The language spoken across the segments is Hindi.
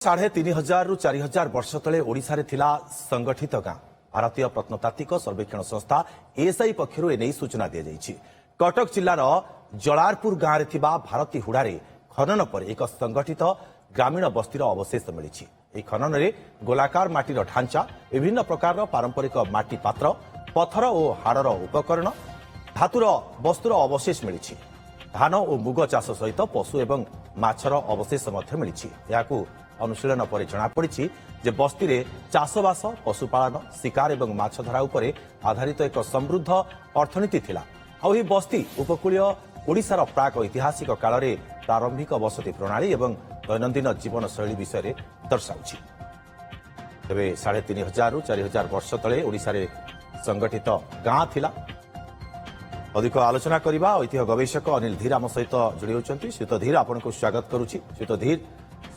3,500 रु 4,000 वर्ष तले ओडिशा रे थिला संगठित गां। भारतीय प्रत्नतात्विक सर्वेक्षण संस्था एएसआई पक्षरु एने सूचना दिया जायछि। कटक जिल्लार जलारपुर गां रे थिबा भारती हुडारे खनन पर एक संगठित ग्रामीण बस्तीर अवशेष मिलिछि। एही खनन रे गोलाकार माटीर ढांचा, विभिन्न प्रकार पारंपरिक माटी पात्र, पत्थर और हाड़र उपकरण, धातुर वस्तुर अवशेष मिलिछि। धान और मुग चाष सहित पशु एवं माछर अवशेष मध्य मिलिछि। याकू अनुशीलन पर जनापड़ी जे बस्ती रे चाषबास, पशुपालन, शिकार और माछ धरा उपरे आधारित एक समृद्ध अर्थनीति थिला। आउ ही बस्ती उपकूलीय ओडिशार प्राक ऐतिहासिक काल रे प्रारंभिक बसति प्रणाली और दैनंदिन जीवन शैली विषय रे दर्शाउछि। तेबे 3,500 रु 4,000 वर्ष तले ओडिशा रे संगठित गां थिला। अधिक आलोचना करबा ऐतिह्य गवेषक अनिल धीर आम सहित जोड़ी होती। श्रीत धीर, आपको स्वागत करुच्ची। श्रीत धीर,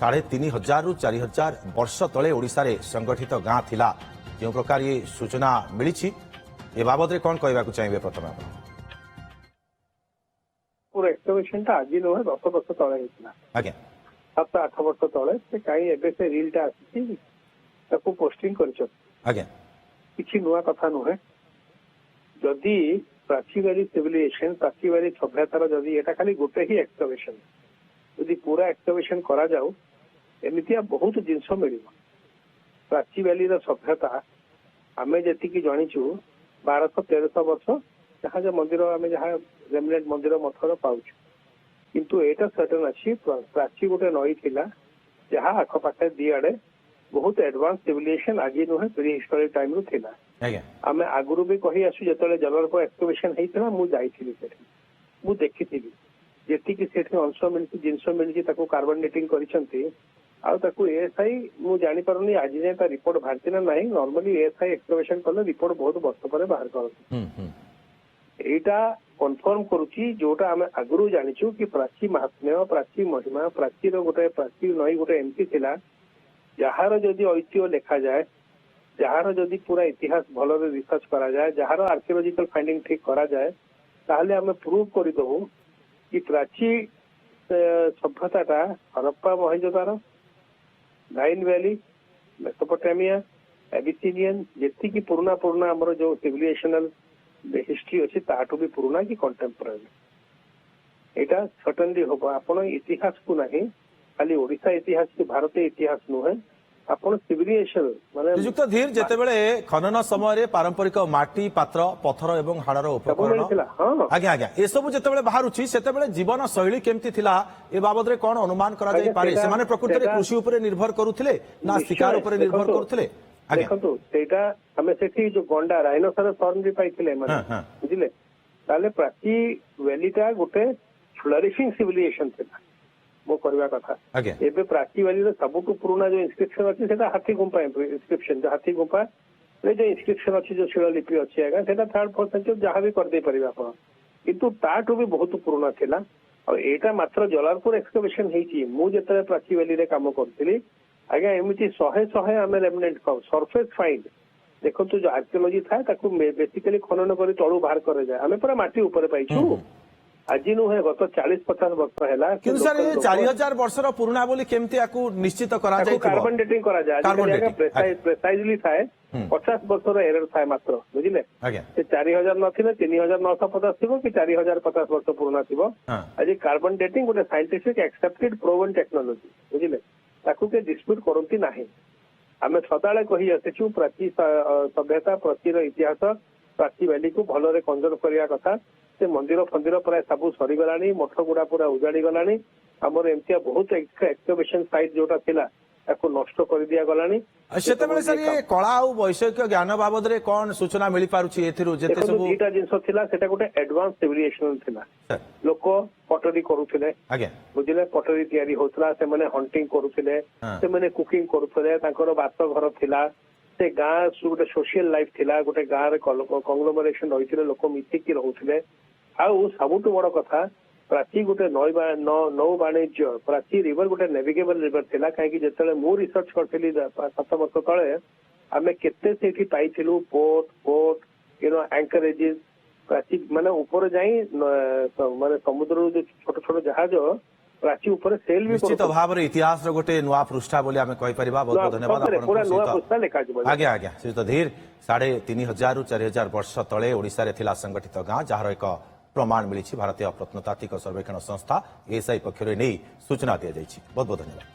3,500 रु 4,000 वर्ष तले ओडिशा रे संगठित गां थिला, जो प्रकार ये सूचना मिली ए बाबद कौन कहवाक चाहिए? प्रथम पूरा एक्सकवेशन आज नुहे 10 वर्ष तले आज्ञा 7-8 वर्ष तले से कहीं एबे से रीलटा आसी पोस्टिंग कर आज्ञा किसी नुआ कथा नुहे। जदि प्राचीवारी सिविलाइजेशन प्राचीवारी सभ्यतार जदि एटा खाली गोटे ही एक्सकवेशन, यदि पूरा एक्सकवेशन करा जाऊ एमितिया बहुत जिनस मिल। प्राचीवाली सभ्यता आमे जेतिकी जानिचु 1200-1300 वर्ष जहाँ मंदिर आमे जहाँ रेमनेंट मंदिर मठर पाउछु, किंतु एटा सर्टेन अछि प्राची गोटे नई थिला जहाँ आखपाखे दी आड़े बहुत एडवांस सिविलाइजेशन आज नुहे प्री हिस्टोरिक टाइम रु थिला। आमे आगुरु भी कही आसु जेतले जलरपुर एक्सकवेशन हेइतला मु जाइथिली सेठी, मु देखिथिली जेतिकी सेठी अंश मिलछि जिनस मिलछि ताको कार्बन डेटिंग करिसंती। आ ताको एएसआई मु जानि पारुनी आज जे ता रिपोर्ट भारती ना नाही। नॉर्मली एएसआई एक्सकवेशन करले रिपोर्ट बहुत वर्ष परे बाहर करथि। एटा कन्फर्म करूची जोटा आमे आगुरु जानिछु कि प्राची महात्म्य, प्राची महिमा, प्राचीर गोटे प्राची नई गोटे एमपी थिला जहार जदि ऐतिह्य लेखा जाए, जहार जदि पूरा इतिहास भलरे रिसर्च करा जाए, जहार आर्कियोलॉजिकल फाइंडिंग ठीक करा जाए, ताहले आमे प्रूव करि दबु कि प्राची सभ्यताटा Harappa, Mohenjodaro, Nile valley, Mesopotamia, Abyssinian जेति की पुराना पुराना हमर जो सिविलाइजेशनल हिस्ट्री अछि ताटू भी पुराना कि कंटेम्पोरारी एटा सर्टेनली होबो। आपण इतिहास को नहीं खाली ओडिशा इतिहास की भारतीय इतिहास नुहे, आपण सिविलाइजेशन माने श्रीजुक्त धीर जेतेबेले खनन समय रे पारंपरिक माटी पात्र, पत्थर एवं हाड़र उपकरण आज्ञा आज्ञा ए सब जेतेबेले बाहरुछि सेतेबेले जीवन शैली केमती थिला ए बाबद रे कोन अनुमान करा जाय पारे? से माने प्रकृति रे कृषि ऊपर निर्भर करूथिले ना शिकार ऊपर निर्भर करूथिले? देखंतु सेटा हमें सेठी जो गंडा राइनोसरस हॉर्न भी पाइथिले माने बुझिले। ताले प्राची वैलीटा गोटे फ्लरिशिंग सिविलाइजेशन थिला मो करबा कथा। एबे प्राची वैली रे सबटु पुराना जो इंस्क्रिप्शन अछि सेटा हाथी गुंफा इंस्क्रिप्शन, जो हाथी गुंफा रे जो इंस्क्रिप्शन अछि जो शिलालिपि अछि आगा सेटा 3rd-4th सेंचुरी जहां भी कर दे परिबा आपण, किंतु ताटू भी बहुत पुराना थिला। और एटा मात्र जलालपुर एक्सकवेशन हेची। मु जेतरे प्राची वैली रे काम करथिली आज्ञा एमिति 100 आमे रेमनेंट पाउ सरफेस फाइंड। देखो जो आर्कियोलॉजी था ताकू बेसिकली खनन करी तळु बाहर करे जाय, आमे पूरा माटी ऊपर पाइछु। आज नुहे गत 40-50 वर्ष हैला किंतु सर ये 4,000 वर्षर पुराना बोली केमती आकू निश्चित करा जाय? कार्बन डेटिंग करा जाय प्रेसाइजली थाए 50 वर्षर एरर थाए मात्र, बुझिले। से 4,000 नथिले 3,950 थिबो कि 4,050 वर्ष पुराना थिबो। आज कार्बन डेटिंग गोटे साइंटिफिक एक्सेप्टेड प्रूवन टेक्नोलॉजी, बुझिले, ताकू के डिस्प्यूट करंती नाही। आमे सदाळे कहि आसेछु प्राची सभ्यता, प्राचीर इतिहास, प्राची वैली को भलरे कंजर्व करिया कथा। से मंदिर फंदिर प्राय सब सरीगलानी, मठ गुड़ा पूरा उजाड़ी गलानी। आमर एमतिया बहुत एक्सकवेशन साइट जोटा थिला ताको नष्ट कर दिया गलानी। सेतेबेले सर ये कला और वैषयिक ज्ञान बाबद रे कोन सूचना मिली पारुछि? एथिरु जेते सब दुटा जिंस थिला सेटा गोटे एडवांस सिविलाइजेशन थिला। लोक पटरी करूथिले आज्ञा, बुझिले, पटरी तयारी होतला, से माने हंटिंग करूथिले, से माने कुकिंग करूथिले, तांकर बास घर थिला। से गाँ गोटे सोशल लाइफ थिला, गोटे गाँ रे कंग्लोमरेशन रहिथिले, लोक मिसिकी रहुथिले। आउ सबुठु बड़ कथा प्राची गोटे नौ वाणिज्य प्राची रिवर गोटे नेविगेबल रिवर थिला। कहीं जेतले मु रिसर्च करथिली 7 वर्ष तळे आमे केते सेठी पाइथिलु पोर्ट एंकरेजेस प्राची माने ऊपर जाई माने समुद्र जो छोट छोट जहाज प्राची ऊपर सेल भी निश्चित भाव में इतिहास गोटे नुआ पृष्ठा बोली आम कहीपर बहुत बहुत धन्यवाद पूरा नुआ आपको पुस्तक लिखा जिवो। आज्ञा आज्ञा श्रीयुत धीर 3500 ରୁ 4000 वर्ष तले ओडिशा रे थिला संगठित गाँ जार एक प्रमाण मिली भारतीय प्रत्नतात्विक सर्वेक्षण संस्था एएसआई पक्षर नहीं सूचना दी जाइए बहुत बहुत धन्यवाद।